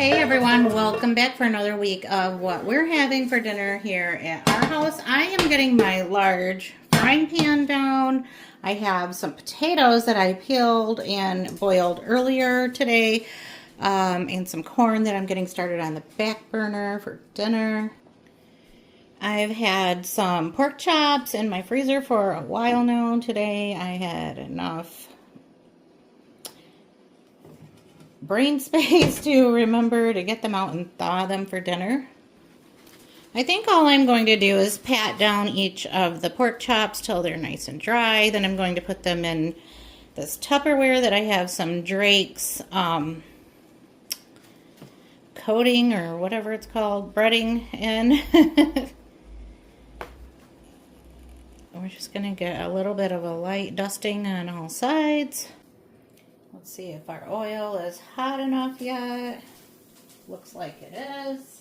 Hey everyone, welcome back for another week of what we're having for dinner here at our house. I am getting my large frying pan down. I have some potatoes that I peeled and boiled earlier today, and some corn that I'm getting started on the back burner for dinner. I've had some pork chops in my freezer for a while now. Today I had enough brain space to remember to get them out and thaw them for dinner. I think all I'm going to do is pat down each of the pork chops till they're nice and dry. Then I'm going to put them in this Tupperware that I have some Drake's coating or whatever it's called, breading in. We're just going to get a little bit of a light dusting on all sides. Let's see if our oil is hot enough yet. Looks like it is.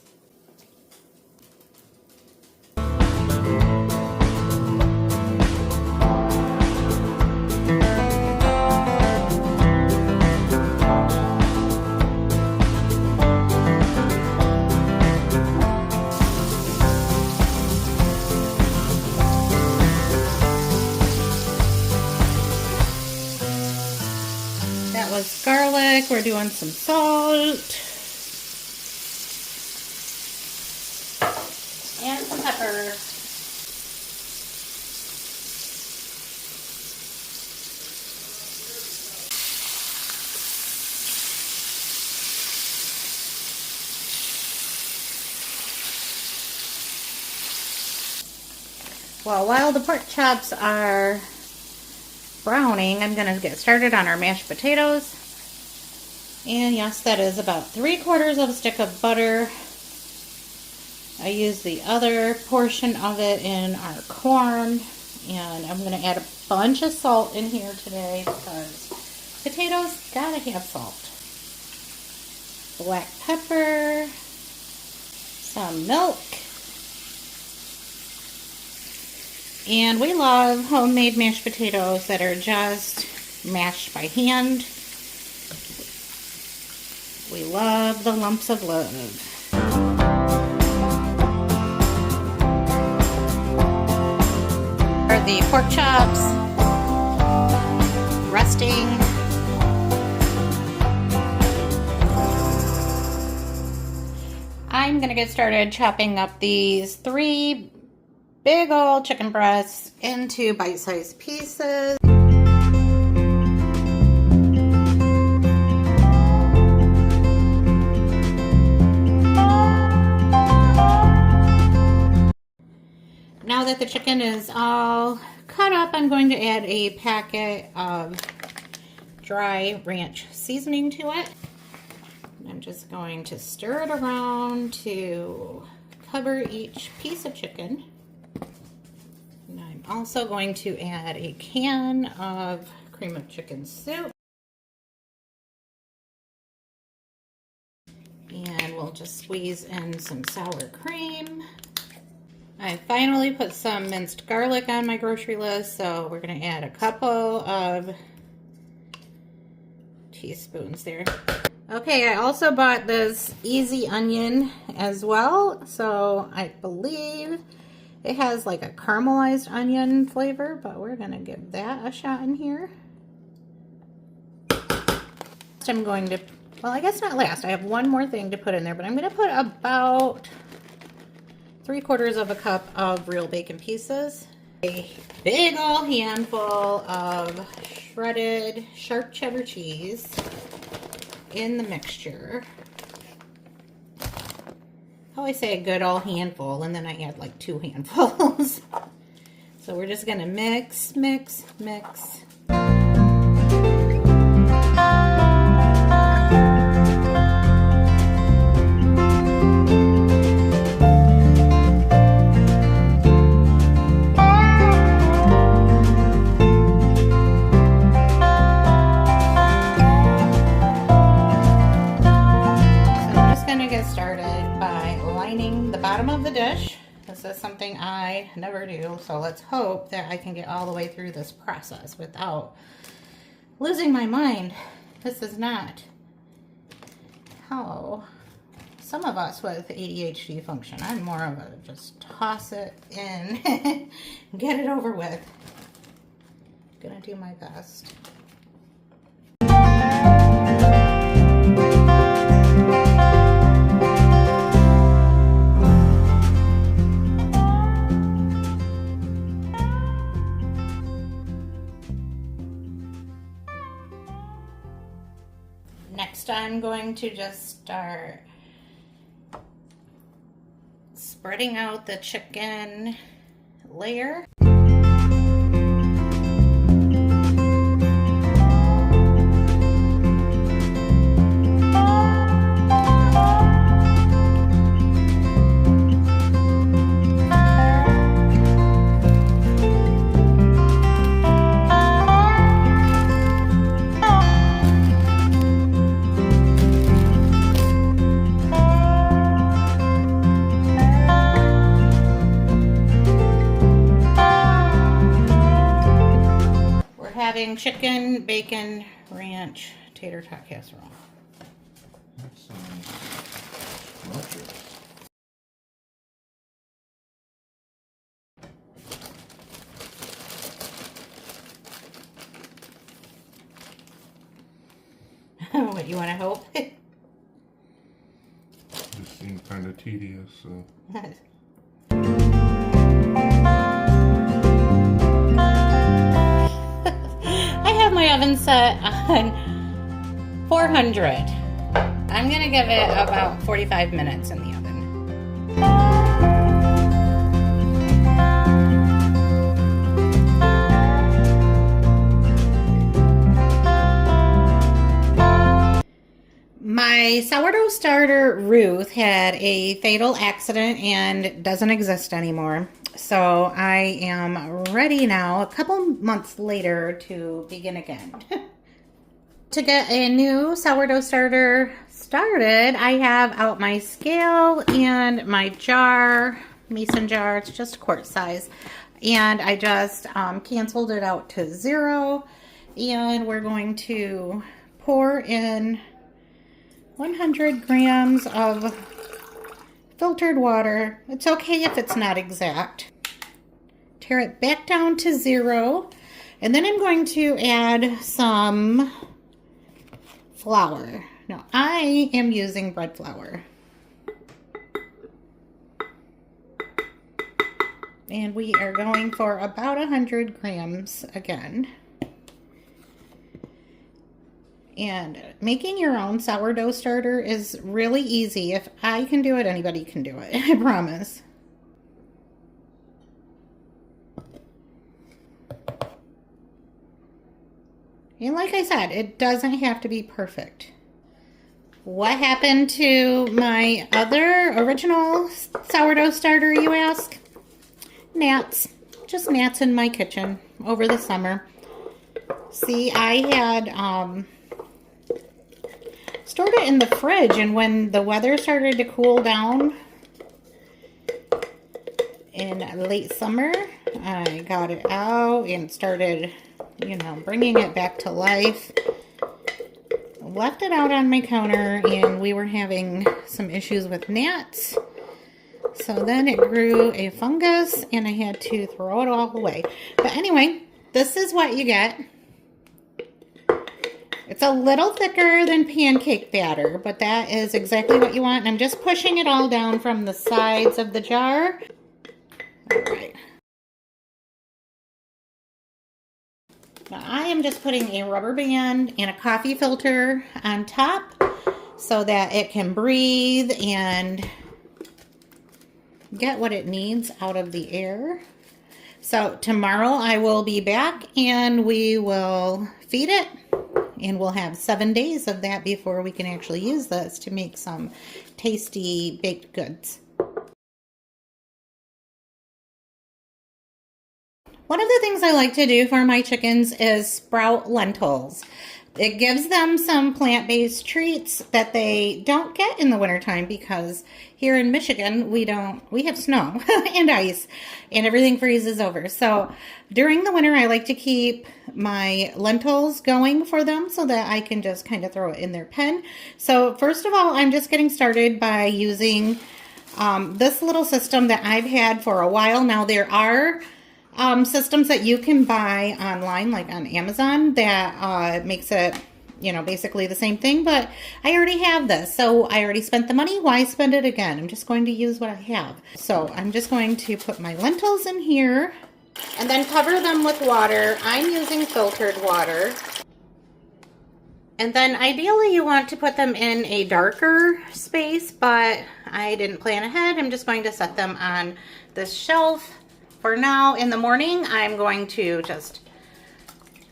Was garlic. We're doing some salt and some pepper. Well, while the pork chops are browning, I'm going to get started on our mashed potatoes. And yes, that is about 3/4 of a stick of butter. I use the other portion of it in our corn, and I'm going to add a bunch of salt in here today because potatoes gotta have salt. Black pepper, some milk. And we love homemade mashed potatoes that are just mashed by hand. We love the lumps of love. Are the pork chops resting? I'm gonna get started chopping up these 3 big old chicken breasts into bite-sized pieces. Now that the chicken is all cut up, I'm going to add a packet of dry ranch seasoning to it. I'm just going to stir it around to cover each piece of chicken. And I'm also going to add a can of cream of chicken soup. And we'll just squeeze in some sour cream. I finally put some minced garlic on my grocery list, so we're going to add a couple of teaspoons there. Okay, I also bought this easy onion as well, so I believe it has like a caramelized onion flavor, but we're going to give that a shot in here. I'm going to, well, I guess not last. I have one more thing to put in there, but I'm going to put about 3/4 of a cup of real bacon pieces. A big old handful of shredded sharp cheddar cheese in the mixture. I always say a good old handful, and then I add like 2 handfuls. So we're just gonna mix, mix, mix. Of the dish. This is something I never do, so let's hope that I can get all the way through this process without losing my mind. This is not how some of us with ADHD function. I'm more of a just toss it in, get it over with. Gonna do my best. Next, I'm going to just start spreading out the chicken layer. Having chicken, bacon, ranch, tater tot casserole. That sounds scrumptious. What, you want to help? This seems kind of tedious, so. My oven set on 400. I'm gonna give it about 45 minutes in the oven. My sourdough starter Ruth had a fatal accident and doesn't exist anymore. So I am ready now, a couple months later, to begin again. To get a new sourdough starter started, I have out my scale and my jar, mason jar. It's just quart size. And I just canceled it out to 0. And we're going to pour in 100 grams of filtered water. It's okay if it's not exact. Tear it back down to 0. And then I'm going to add some flour. Now, I am using bread flour. And we are going for about 100 grams again. And making your own sourdough starter is really easy. If I can do it, anybody can do it. I promise. And like I said, it doesn't have to be perfect. What happened to my other original sourdough starter, you ask? Gnats. Just gnats in my kitchen over the summer. See, I had stored it in the fridge, and when the weather started to cool down in late summer, I got it out and started, you know, bringing it back to life. Left it out on my counter, and we were having some issues with gnats. So then it grew a fungus, and I had to throw it all away. But anyway, this is what you get. It's a little thicker than pancake batter, but that is exactly what you want. And I'm just pushing it all down from the sides of the jar. All right. Now I am just putting a rubber band and a coffee filter on top so that it can breathe and get what it needs out of the air. So tomorrow I will be back and we will feed it. And we'll have 7 days of that before we can actually use this to make some tasty baked goods. One of the things I like to do for my chickens is sprout lentils. It gives them some plant-based treats that they don't get in the wintertime because here in Michigan, we have snow and ice and everything freezes over. So during the winter, I like to keep my lentils going for them so that I can just kind of throw it in their pen. So first of all, I'm just getting started by using this little system that I've had for a while now. There are systems that you can buy online, like on Amazon, that makes it, basically the same thing, but I already have this, so I already spent the money. Why spend it again? I'm just going to use what I have. So I'm just going to put my lentils in here and then cover them with water. I'm using filtered water. And then ideally you want to put them in a darker space, but I didn't plan ahead. I'm just going to set them on this shelf. For now, in the morning, I'm going to just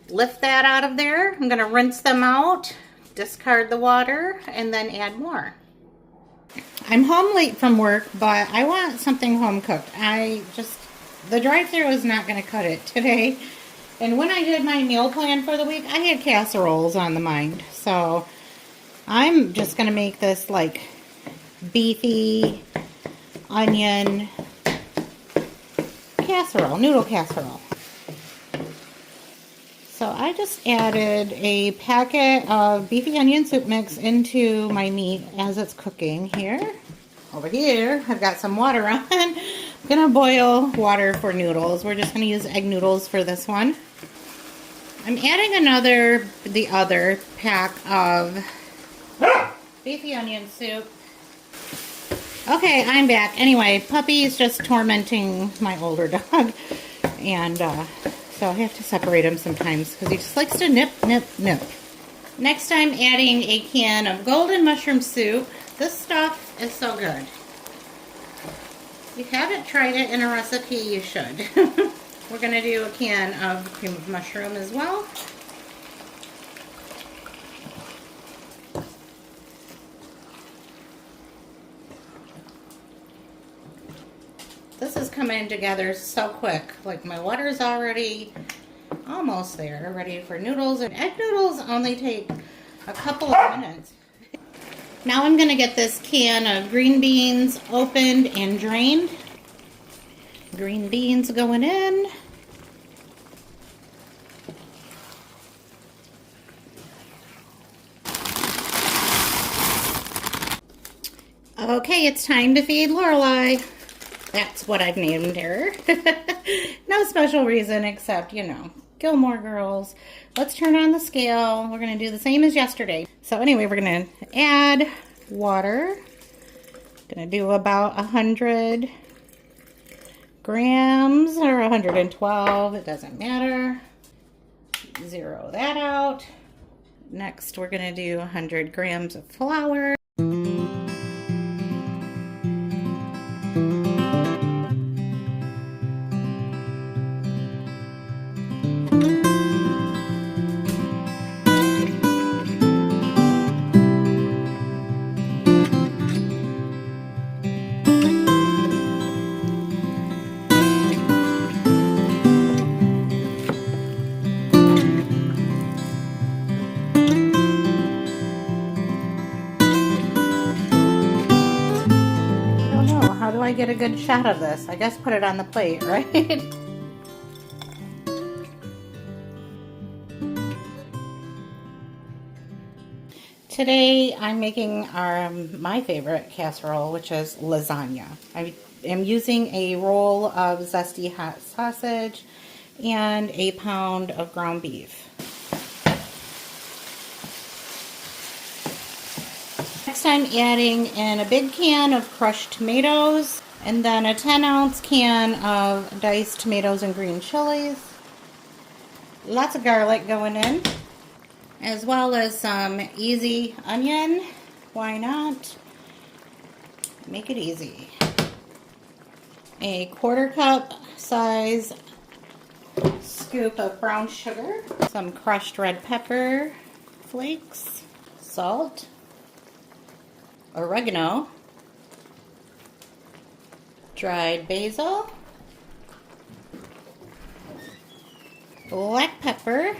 lift that out of there. I'm going to rinse them out, discard the water, and then add more. I'm home late from work, but I want something home cooked. The drive-thru is not going to cut it today. And when I did my meal plan for the week, I had casseroles on the mind. So I'm just going to make this like beefy, onion, casserole, noodle casserole. So I just added a packet of beefy onion soup mix into my meat as it's cooking here. Over here, I've got some water on. I'm gonna boil water for noodles. We're just gonna use egg noodles for this one. I'm adding the other pack of beefy onion soup. Okay, I'm back. Anyway, Puppy's just tormenting my older dog. And so I have to separate him sometimes because he just likes to nip, nip, nip. Next, I'm adding a can of golden mushroom soup. This stuff is so good. If you haven't tried it in a recipe, you should. We're going to do a can of cream of mushroom as well. This is coming together so quick. Like my water's already almost there, ready for noodles. And egg noodles only take a couple of minutes. Now I'm going to get this can of green beans opened and drained. Green beans going in. Okay, it's time to feed Lorelai. That's what I've named her. No special reason except, Gilmore Girls. Let's turn on the scale. We're going to do the same as yesterday. So anyway, we're going to add water. Going to do about 100 grams or 112. It doesn't matter. Zero that out. Next, we're going to do 100 grams of flour. How do I get a good shot of this? I guess put it on the plate, right? Today I'm making my favorite casserole, which is lasagna. I am using a roll of zesty hot sausage and a pound of ground beef. Next I'm adding in a big can of crushed tomatoes and then a 10-ounce can of diced tomatoes and green chilies. Lots of garlic going in, as well as some easy onion. Why not? Make it easy. A 1/4 cup size scoop of brown sugar, some crushed red pepper flakes, salt, oregano, dried basil, black pepper,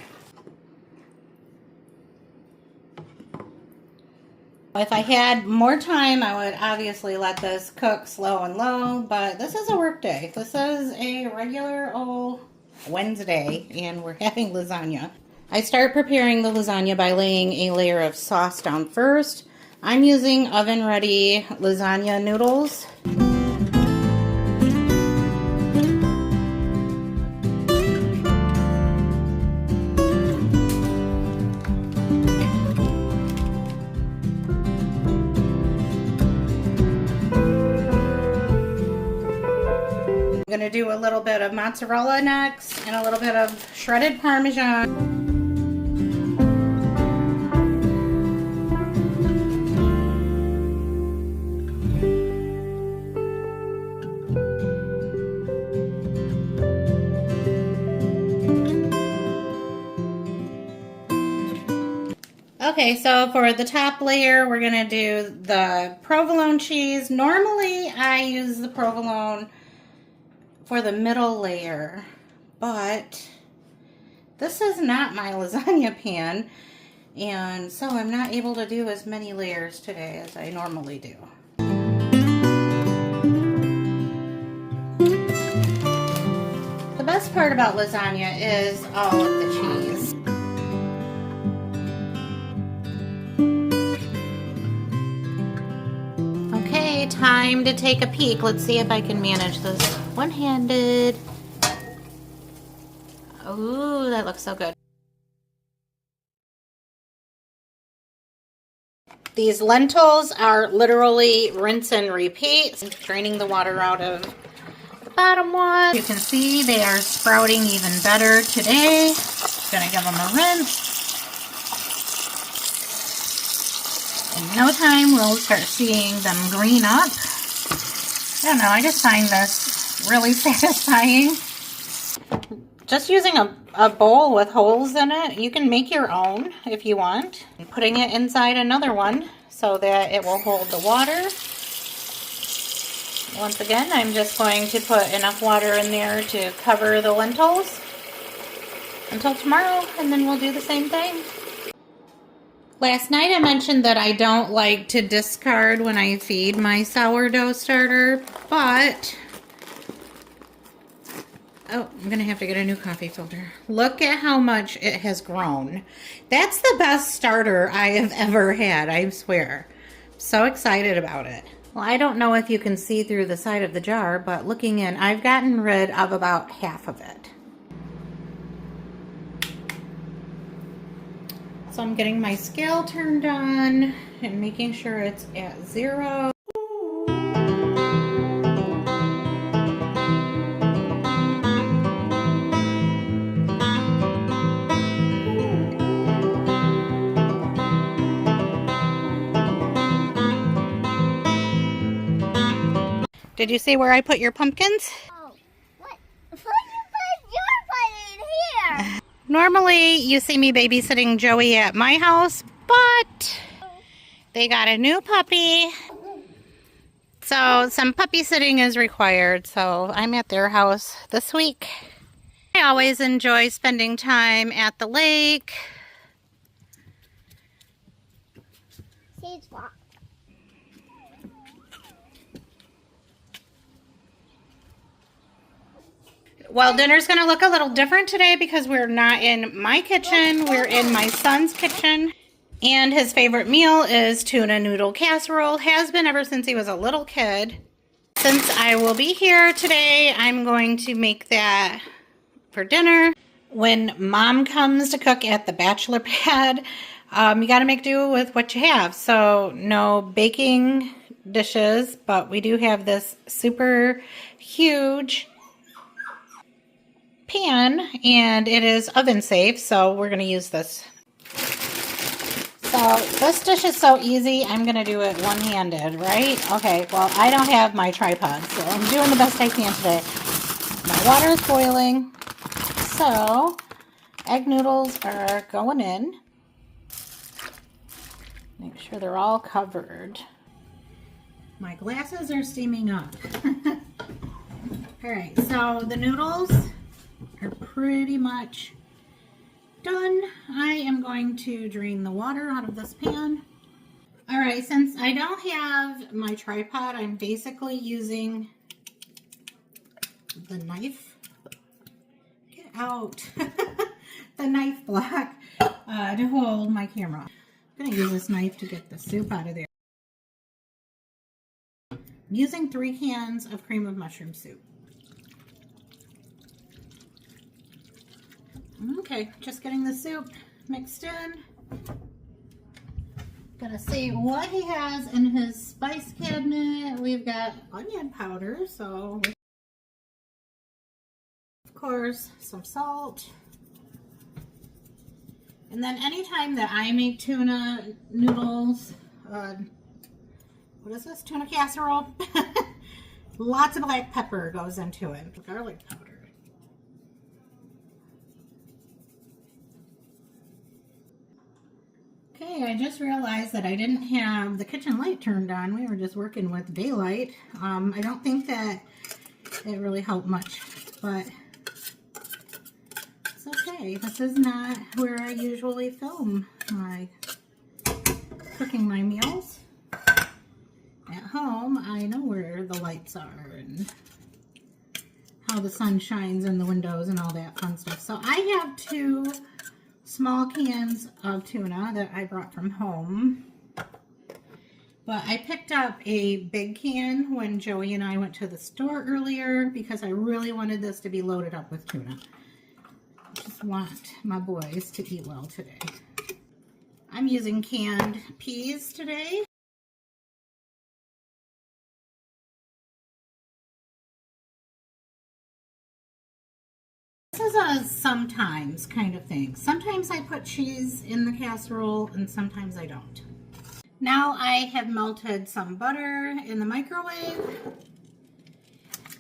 If I had more time, I would obviously let this cook slow and low, but this is a work day. This is a regular old Wednesday, and we're having lasagna. I start preparing the lasagna by laying a layer of sauce down first. I'm using oven-ready lasagna noodles. I'm going to do a little bit of mozzarella next and a little bit of shredded Parmesan. Okay, so for the top layer, we're going to do the provolone cheese. Normally, I use the provolone for the middle layer, but this is not my lasagna pan, and so I'm not able to do as many layers today as I normally do. The best part about lasagna is all of the cheese. Okay, time to take a peek. Let's see if I can manage this one-handed. Ooh, that looks so good. These lentils are literally rinse and repeat. I'm draining the water out of the bottom one. You can see they are sprouting even better today. Gonna give them a rinse. In no time, we'll start seeing them green up. I don't know, I just find this really satisfying. Just using a bowl with holes in it, you can make your own if you want. And putting it inside another one so that it will hold the water. Once again, I'm just going to put enough water in there to cover the lentils until tomorrow, and then we'll do the same thing. Last night I mentioned that I don't like to discard when I feed my sourdough starter, but oh, I'm going to have to get a new coffee filter. Look at how much it has grown. That's the best starter I have ever had, I swear. So excited about it. Well, I don't know if you can see through the side of the jar, but looking in, I've gotten rid of about half of it. So I'm getting my scale turned on and making sure it's at 0. Did you see where I put your pumpkins? Oh, what? What you're putting here? Normally, you see me babysitting Joey at my house, but they got a new puppy. So some puppy sitting is required, so I'm at their house this week. I always enjoy spending time at the lake. See, what? Well, dinner's going to look a little different today because we're not in my kitchen. We're in my son's kitchen. And his favorite meal is tuna noodle casserole. Has been ever since he was a little kid. Since I will be here today, I'm going to make that for dinner. When mom comes to cook at the bachelor pad, you got to make do with what you have. So no baking dishes, but we do have this super huge pan, and it is oven safe, so we're going to use this. So this dish is so easy, I'm going to do it one-handed, right? Okay, well, I don't have my tripod, so I'm doing the best I can today. My water is boiling, so egg noodles are going in. Make sure they're all covered. My glasses are steaming up. All right, so the noodles are pretty much done. I am going to drain the water out of this pan. All right, since I don't have my tripod, I'm basically using the knife. Get out. The knife block to hold my camera. I'm going to use this knife to get the soup out of there. I'm using 3 cans of cream of mushroom soup. Okay, just getting the soup mixed in. Gonna see what he has in his spice cabinet. We've got onion powder, so of course some salt. And then anytime that I make tuna noodles, what is this? Tuna casserole? Lots of black pepper goes into it. Garlic powder. Okay, I just realized that I didn't have the kitchen light turned on. We were just working with daylight. I don't think that it really helped much, but it's okay. This is not where I usually film my cooking my meals. At home, I know where the lights are and how the sun shines in the windows and all that fun stuff. So I have 2 small cans of tuna that I brought from home. But I picked up a big can when Joey and I went to the store earlier because I really wanted this to be loaded up with tuna. I just want my boys to eat well today. I'm using canned peas today. This is a sometimes kind of thing. Sometimes I put cheese in the casserole and sometimes I don't. Now I have melted some butter in the microwave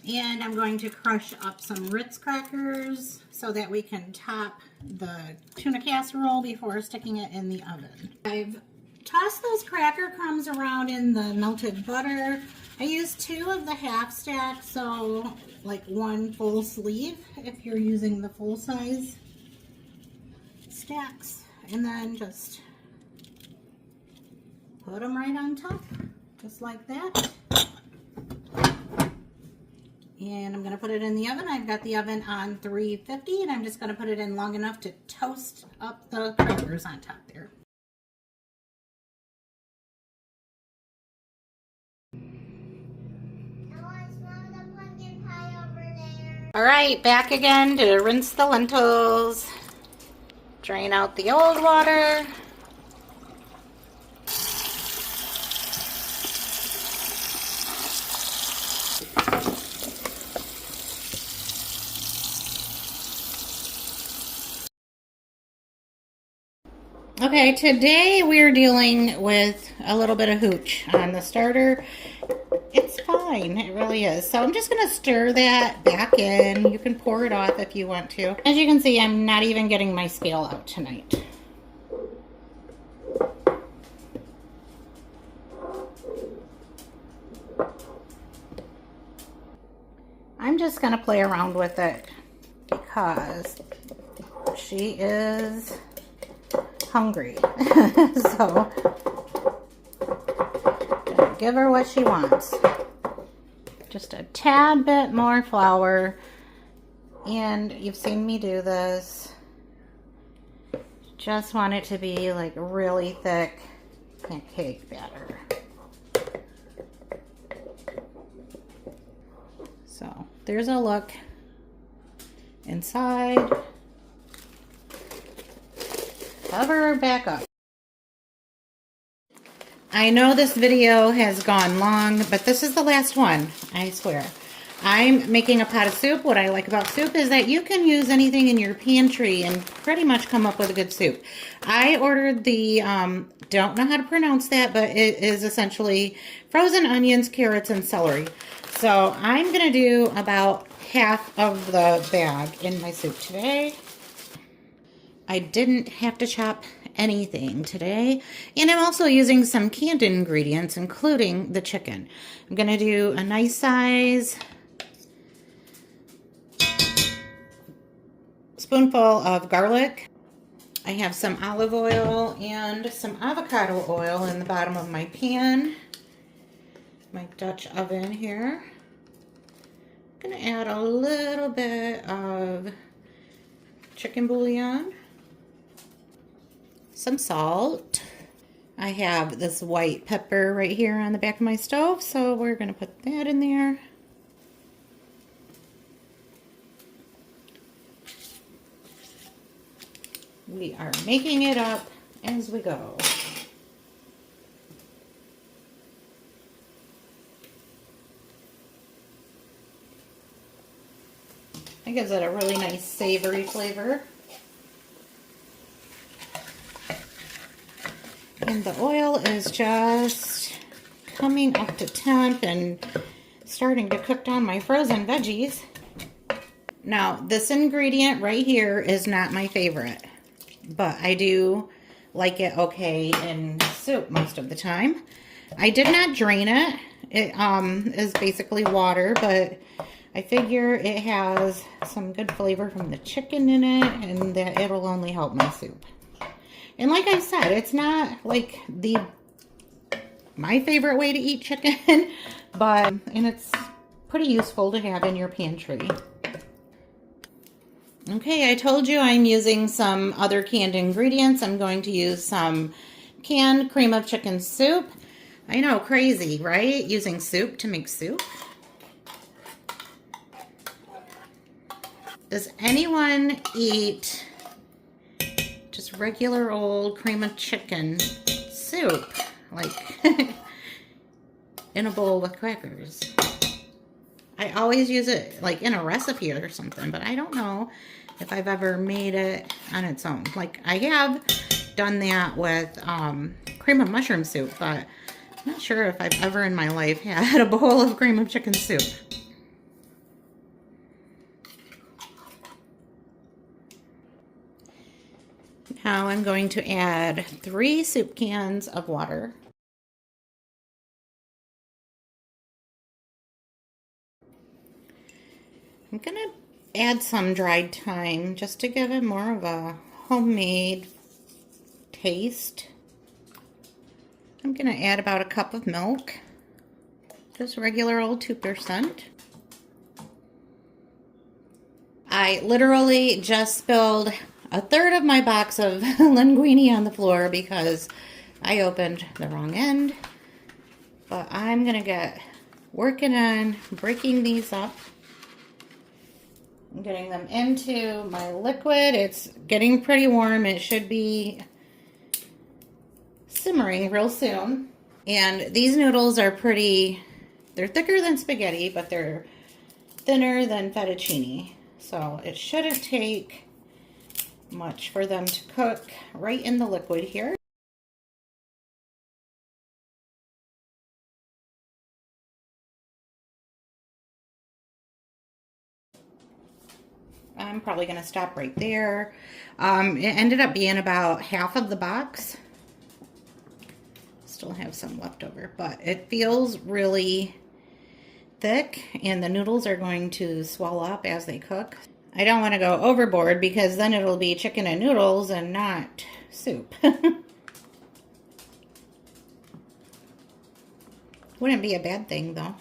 and I'm going to crush up some Ritz crackers so that we can top the tuna casserole before sticking it in the oven. I've tossed those cracker crumbs around in the melted butter. I used 2 of the half stack, so like 1 full sleeve if you're using the full size stacks, and then just put them right on top, just like that. And I'm going to put it in the oven. I've got the oven on 350, and I'm just going to put it in long enough to toast up the crackers on top there. All right, back again to rinse the lentils, drain out the old water. Okay, today we're dealing with a little bit of hooch on the starter. It's fine, it really is. So I'm just going to stir that back in. You can pour it off if you want to. As you can see, I'm not even getting my scale out tonight. I'm just going to play around with it because she is hungry. So give her what she wants. Just a tad bit more flour, and you've seen me do this. Just want it to be like really thick pancake batter. So there's a look inside. Cover her back up. I know this video has gone long, but this is the last one, I swear. I'm making a pot of soup. What I like about soup is that you can use anything in your pantry and pretty much come up with a good soup. I ordered the, don't know how to pronounce that, but it is essentially frozen onions, carrots, and celery. So I'm going to do about half of the bag in my soup today. I didn't have to chop anything today, and I'm also using some canned ingredients, including the chicken. I'm going to do a nice size spoonful of garlic, I have some olive oil and some avocado oil in the bottom of my pan, my Dutch oven here. I'm going to add a little bit of chicken bouillon, some salt. I have this white pepper right here on the back of my stove, so we're going to put that in there. We are making it up as we go. It gives it a really nice savory flavor. And the oil is just coming up to temp and starting to cook down my frozen veggies. Now, this ingredient right here is not my favorite, but I do like it okay in soup most of the time. I did not drain it. It is basically water, but I figure it has some good flavor from the chicken in it, and that it'll only help my soup. And like I said, it's not like my favorite way to eat chicken, but and it's pretty useful to have in your pantry. Okay, I told you I'm using some other canned ingredients. I'm going to use some canned cream of chicken soup. I know, crazy, right? Using soup to make soup. Does anyone eat just regular old cream of chicken soup, like in a bowl with crackers? I always use it like in a recipe or something, but I don't know if I've ever made it on its own. Like I have done that with cream of mushroom soup, but I'm not sure if I've ever in my life had a bowl of cream of chicken soup. Now I'm going to add 3 soup cans of water. I'm going to add some dried thyme just to give it more of a homemade taste. I'm going to add about a cup of milk, just regular old 2%. I literally just spilled a third of my box of linguine on the floor because I opened the wrong end. But I'm going to get working on breaking these up. I'm getting them into my liquid. It's getting pretty warm. It should be simmering real soon. And these noodles are they're thicker than spaghetti, but they're thinner than fettuccine. So it shouldn't take much for them to cook right in the liquid here. I'm probably going to stop right there. It ended up being about half of the box. Still have some left over, but it feels really thick and the noodles are going to swell up as they cook. I don't want to go overboard because then it'll be chicken and noodles and not soup. Wouldn't be a bad thing though.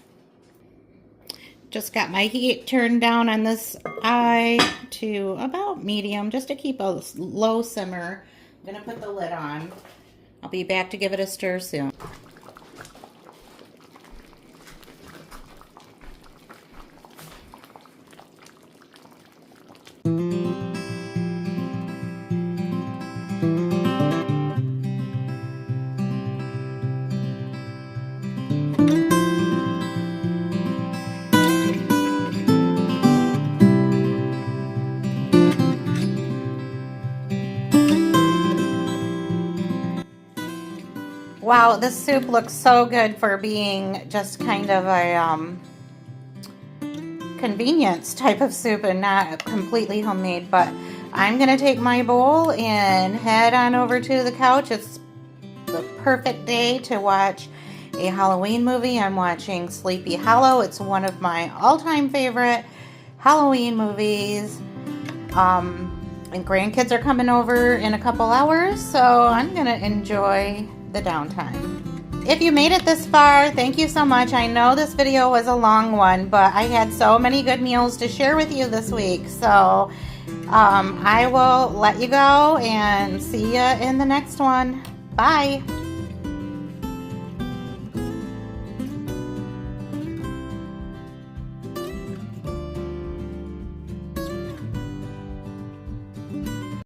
Just got my heat turned down on this eye to about medium just to keep a low simmer. I'm going to put the lid on. I'll be back to give it a stir soon. Wow, this soup looks so good for being just kind of a convenience type of soup and not completely homemade. But I'm going to take my bowl and head on over to the couch. It's the perfect day to watch a Halloween movie. I'm watching Sleepy Hollow. It's one of my all-time favorite Halloween movies. And grandkids are coming over in a couple hours, so I'm gonna enjoy the downtime. If you made it this far, thank you so much. I know this video was a long one, but I had so many good meals to share with you this week. So I will let you go and see you in the next one. Bye.